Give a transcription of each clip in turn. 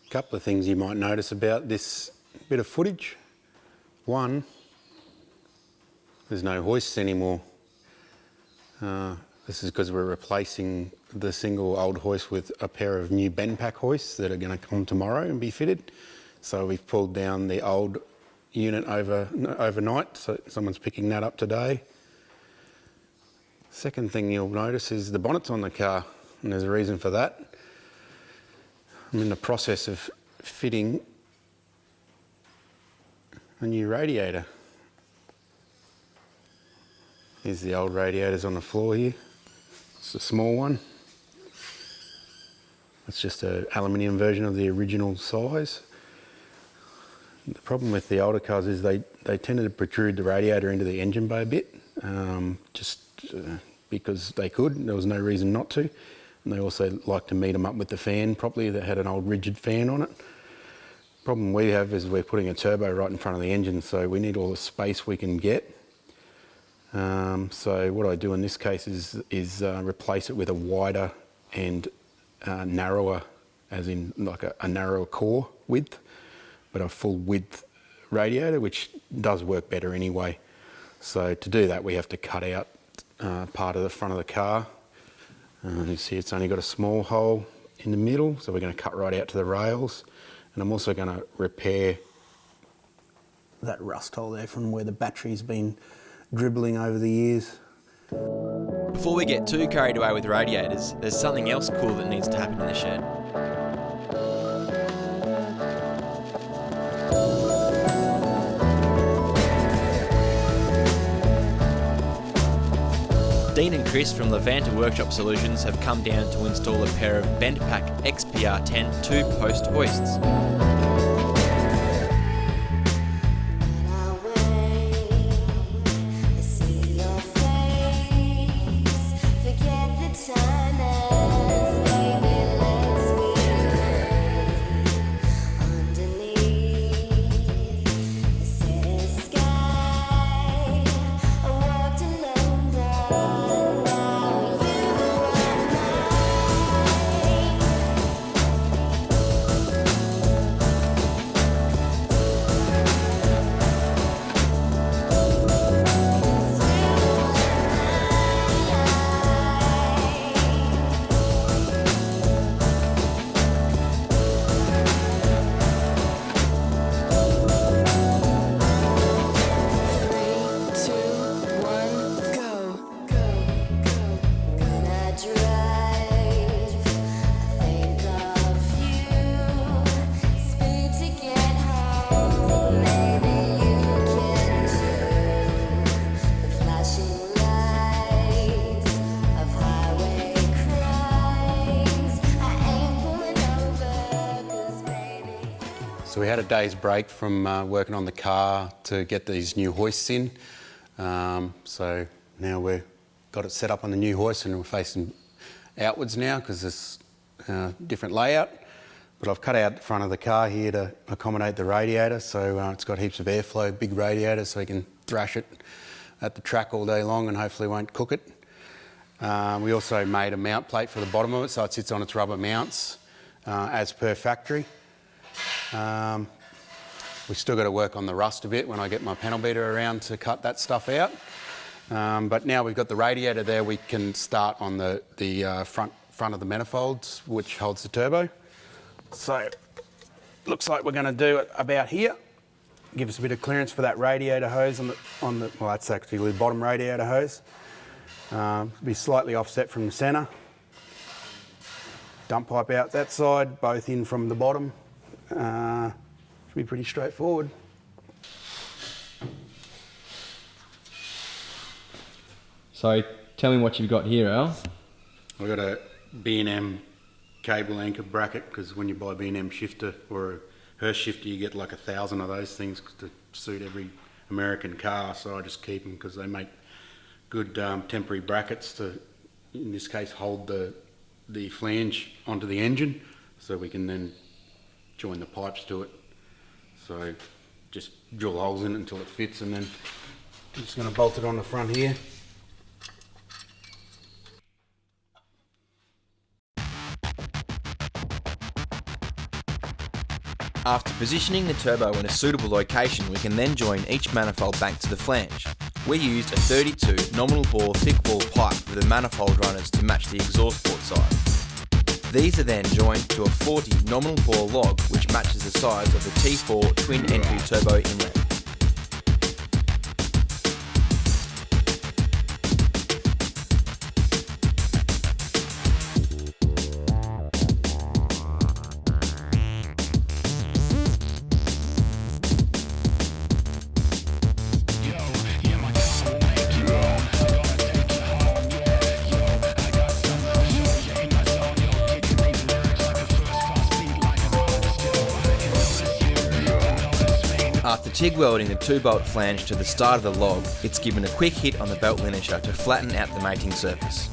A couple of things you might notice about this bit of footage. One, there's no hoists anymore. This is because we're replacing the single old hoist with a pair of new bend pack hoists that are going to come tomorrow and be fitted. So we've pulled down the old unit overnight, so someone's picking that up today. Second thing you'll notice is the bonnet's on the car, and there's a reason for that. I'm in the process of fitting a new radiator. Here's the old radiators on the floor here. It's a small one. It's just an aluminium version of the original size. The problem with the older cars is they tended to protrude the radiator into the engine bay a bit, because they could. There was no reason not to. And they also like to meet them up with the fan properly that had an old rigid fan on it. Problem we have is we're putting a turbo right in front of the engine, so we need all the space we can get. So what I do in this case is replace it with a wider and narrower, as in like a narrower core width, but a full width radiator, which does work better anyway. So to do that, we have to cut out part of the front of the car. You see it's only got a small hole in the middle, so we're going to cut right out to the rails. And I'm also going to repair that rust hole there from where the battery's been dribbling over the years. Before we get too carried away with radiators, there's something else cool that needs to happen in the shed. Dean and Chris from Levanta Workshop Solutions have come down to install a pair of BendPack XPR10 two-post hoists. So we had a day's break from working on the car to get these new hoists in. So now we've got it set up on the new hoist and we're facing outwards now because it's a different layout. But I've cut out the front of the car here to accommodate the radiator, so it's got heaps of airflow, big radiator, so you can thrash it at the track all day long and hopefully won't cook it. We also made a mount plate for the bottom of it so it sits on its rubber mounts as per factory. We've still got to work on the rust a bit when I get my panel beater around to cut that stuff out. But now we've got the radiator there, we can start on the front of the manifolds, which holds the turbo. So looks like we're going to do it about here. Give us a bit of clearance for that radiator hose on the well, that's actually the bottom radiator hose. Be slightly offset from the centre. Dump pipe out that side, both in from the bottom. Should be pretty straightforward. So tell me what you've got here, Al. I've got a B&M cable anchor bracket, because when you buy a B&M shifter or a Hurst shifter, you get like 1,000 of those things to suit every American car. So I just keep them because they make good temporary brackets to, in this case, hold the flange onto the engine, so we can then join the pipes to it. So just drill holes in it until it fits, and then I'm just going to bolt it on the front here. After positioning the turbo in a suitable location, we can then join each manifold back to the flange. We used a 32 nominal bore thick wall pipe with the manifold runners to match the exhaust port size. These are then joined to a 40 nominal bore log which matches the size of the T4 twin entry turbo inlet. After TIG welding the 2-bolt flange to the start of the log, it's given a quick hit on the belt linisher to flatten out the mating surface.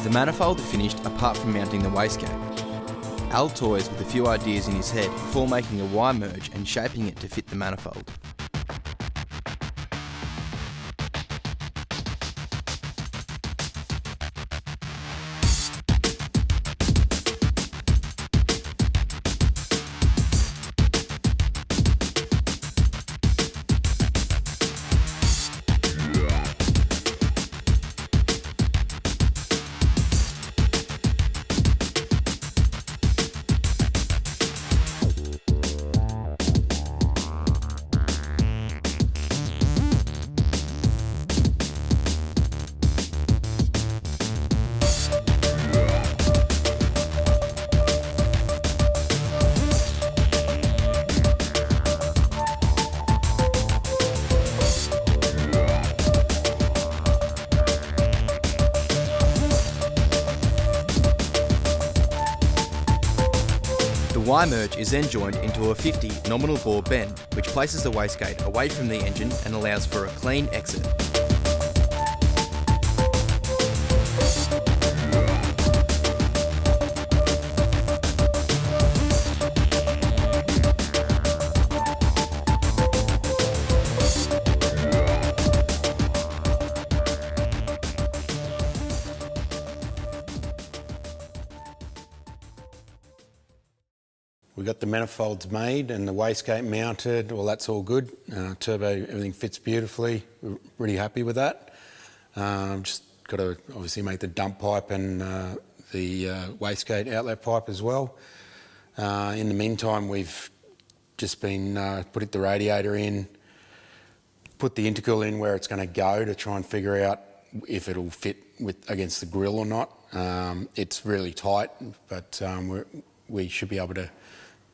The manifold finished apart from mounting the wastegate. Al toys with a few ideas in his head before making a Y merge and shaping it to fit the manifold. The Y-merge is then joined into a 50 nominal bore bend, which places the wastegate away from the engine and allows for a clean exit. We got the manifolds made and the wastegate mounted. Well, that's all good. Turbo, everything fits beautifully. We're really happy with that. Just got to obviously make the dump pipe and the wastegate outlet pipe as well. In the meantime, we've just been putting the radiator in, put the intercooler in where it's going to go to try and figure out if it'll fit against the grill or not. It's really tight, but we should be able to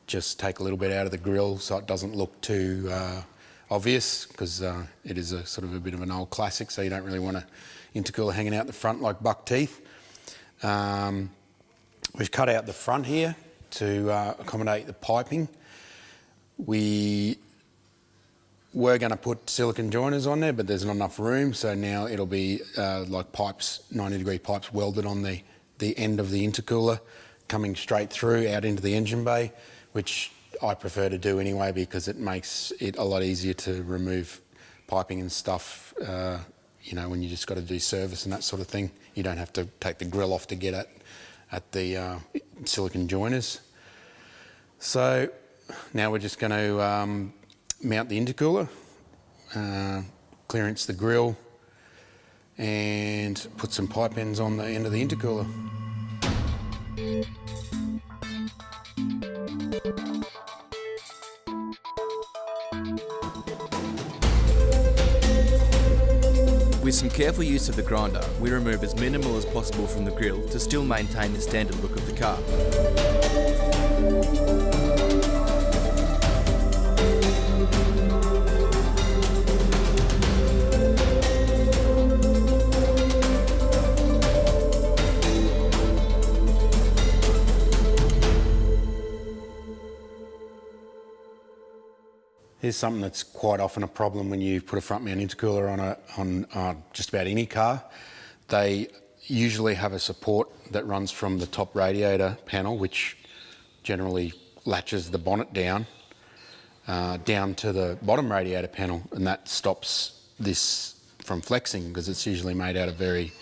just take a little bit out of the grill so it doesn't look too obvious, because it is a sort of a bit of an old classic, so you don't really want an intercooler hanging out the front like buck teeth. We've cut out the front here to accommodate the piping. We were going to put silicone joiners on there, but there's not enough room, so now it'll be like pipes, 90-degree pipes welded on the end of the intercooler, coming straight through out into the engine bay, which I prefer to do anyway because it makes it a lot easier to remove piping and stuff, you know, when you just got to do service and that sort of thing. You don't have to take the grill off to get at the silicone joiners. So now we're just going to mount the intercooler, clearance the grill, and put some pipe ends on the end of the intercooler. With some careful use of the grinder, we remove as minimal as possible from the grille to still maintain the standard look of the car. Here's something that's quite often a problem when you put a front mount intercooler on just about any car. They usually have a support that runs from the top radiator panel, which generally latches the bonnet down to the bottom radiator panel, and that stops this from flexing because it's usually made out of very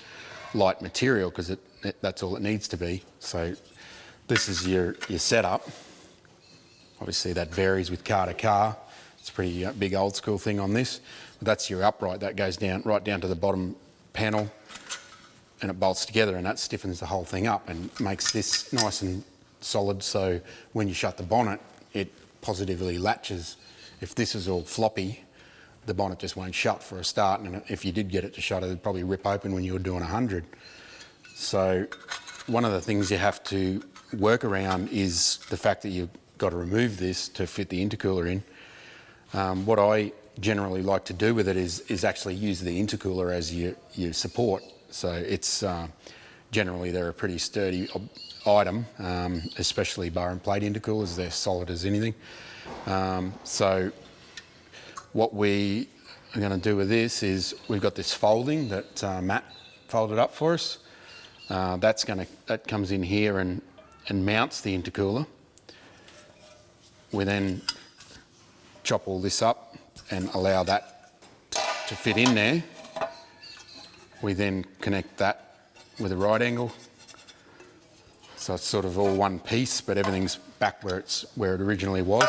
light material because that's all it needs to be. So this is your setup. Obviously that varies with car to car. It's a pretty big old school thing on this. But that's your upright. That goes down right down to the bottom panel and it bolts together, and that stiffens the whole thing up and makes this nice and solid, so when you shut the bonnet, it positively latches. If this is all floppy, the bonnet just won't shut for a start, and if you did get it to shut, it'd probably rip open when you were doing 100. So one of the things you have to work around is the fact that you've got to remove this to fit the intercooler in. What I generally like to do with it is actually use the intercooler as your support. So it's generally they're a pretty sturdy item, especially bar and plate intercoolers. They're solid as anything. So what we are going to do with this is we've got this folding that Matt folded up for us. That comes in here and mounts the intercooler. We then chop all this up and allow that to fit in there. We then connect that with a right angle. So it's sort of all one piece, but everything's back where it originally was.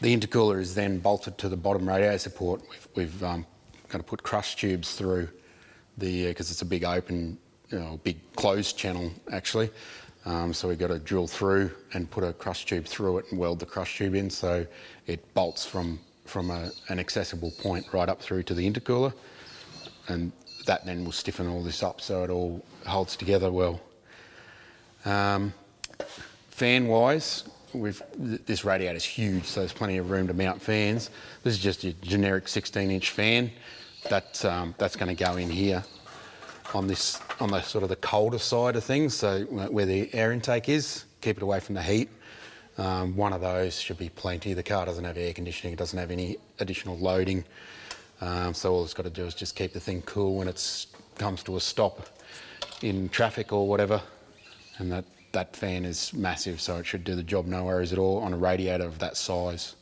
The intercooler is then bolted to the bottom radiator support. We've got to put crush tubes through because it's a big open, big closed channel actually. So we've got to drill through and put a crush tube through it and weld the crush tube in so it bolts from an accessible point right up through to the intercooler, and that then will stiffen all this up so it all holds together well. Fan wise, this radiator is huge, so there's plenty of room to mount fans. This is just your generic 16-inch fan. That's going to go in here on the sort of the colder side of things, so where the air intake is, keep it away from the heat. One of those should be plenty. The car doesn't have air conditioning, it doesn't have any additional loading, so all it's got to do is just keep the thing cool when it comes to a stop in traffic or whatever. And that fan is massive, so it should do the job no worries at all on a radiator of that size.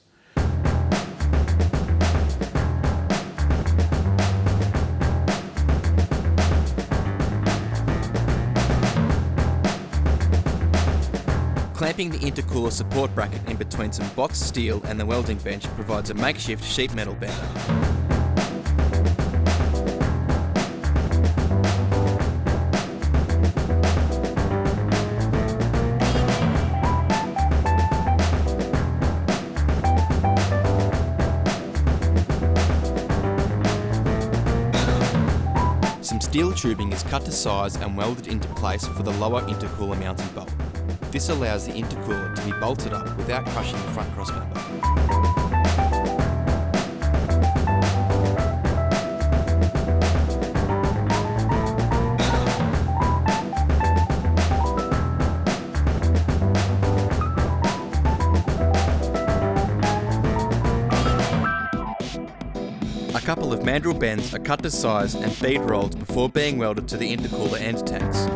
Clamping the intercooler support bracket in between some boxed steel and the welding bench provides a makeshift sheet metal bender. Some steel tubing is cut to size and welded into place for the lower intercooler mounting bolt. This allows the intercooler to be bolted up without crushing the front crossmember. A couple of mandrel bends are cut to size and bead rolled before being welded to the intercooler end tanks.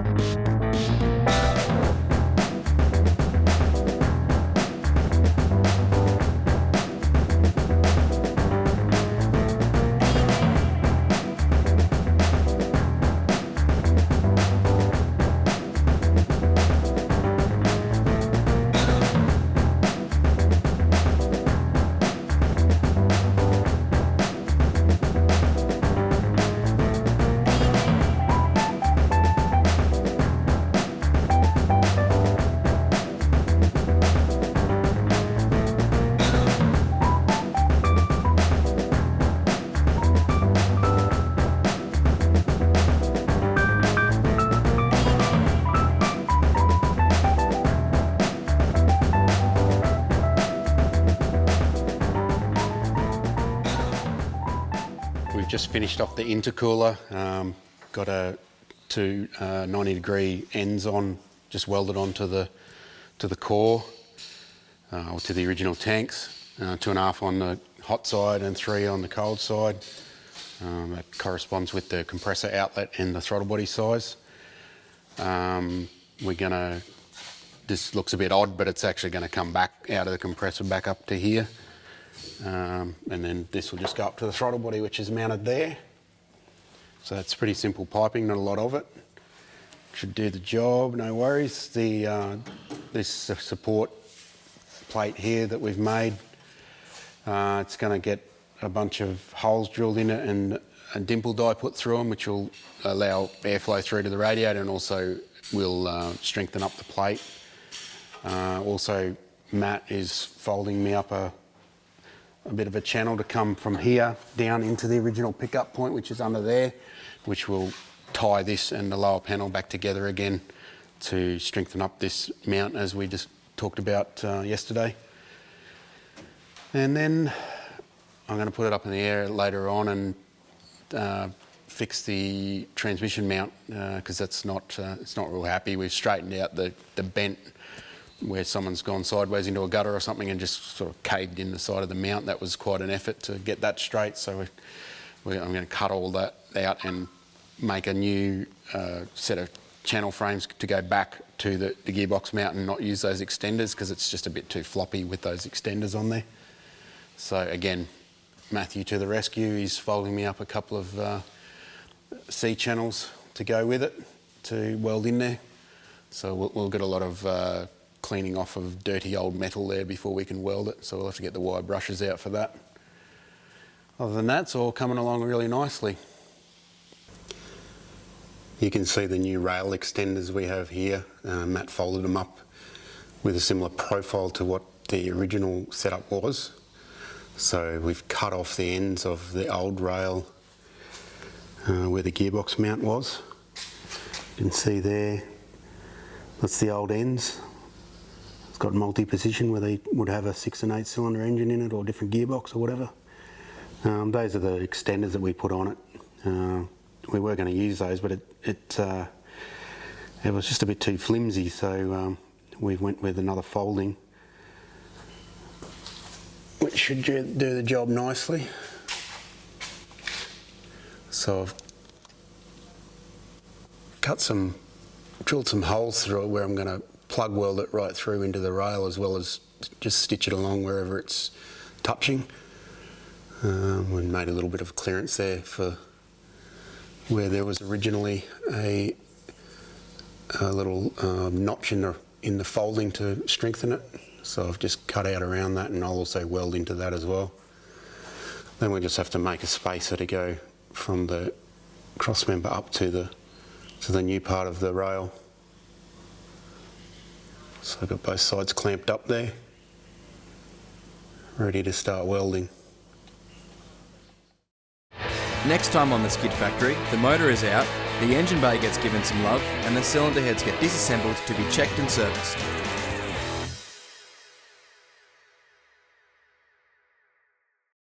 we've just finished off the intercooler. Got two 90-degree ends on, just welded onto the core, or to the original tanks. 2.5 on the hot side and 3 on the cold side. That corresponds with the compressor outlet and the throttle body size. This looks a bit odd, but it's actually going to come back out of the compressor back up to here. And then this will just go up to the throttle body, which is mounted there. So that's pretty simple piping, not a lot of it. Should do the job, no worries. This support plate here that we've made, it's going to get a bunch of holes drilled in it and a dimple die put through them, which will allow airflow through to the radiator and also will strengthen up the plate. Also, Matt is folding me up a bit of a channel to come from here down into the original pickup point, which is under there, which will tie this and the lower panel back together again to strengthen up this mount as we just talked about yesterday. And then I'm going to put it up in the air later on and fix the transmission mount because it's not real happy. We've straightened out the bent where someone's gone sideways into a gutter or something and just sort of caved in the side of the mount. That was quite an effort to get that straight. So I'm going to cut all that out and make a new set of channel frames to go back to the gearbox mount and not use those extenders because it's just a bit too floppy with those extenders on there. So again, Matthew to the rescue. He's folding me up a couple of C channels to go with it to weld in there. So we'll get a lot of cleaning off of dirty old metal there before we can weld it. So we'll have to get the wire brushes out for that. Other than that, it's all coming along really nicely. You can see the new rail extenders we have here. Matt folded them up with a similar profile to what the original setup was. So we've cut off the ends of the old rail where the gearbox mount was. You can see there, that's the old ends. It's got multi-position where they would have a 6 and 8 cylinder engine in it or different gearbox or whatever. Those are the extenders that we put on it. We were going to use those, but it was just a bit too flimsy, so we went with another folding, which should do the job nicely. So I've drilled some holes through it where I'm going to plug weld it right through into the rail as well as just stitch it along wherever it's touching. We made a little bit of clearance there for where there was originally a little notch in the folding to strengthen it. So I've just cut out around that and I'll also weld into that as well. Then we just have to make a spacer to go from the cross member up to the new part of the rail. So I've got both sides clamped up there, ready to start welding. Next time on the Skid Factory, the motor is out, the engine bay gets given some love, and the cylinder heads get disassembled to be checked and serviced.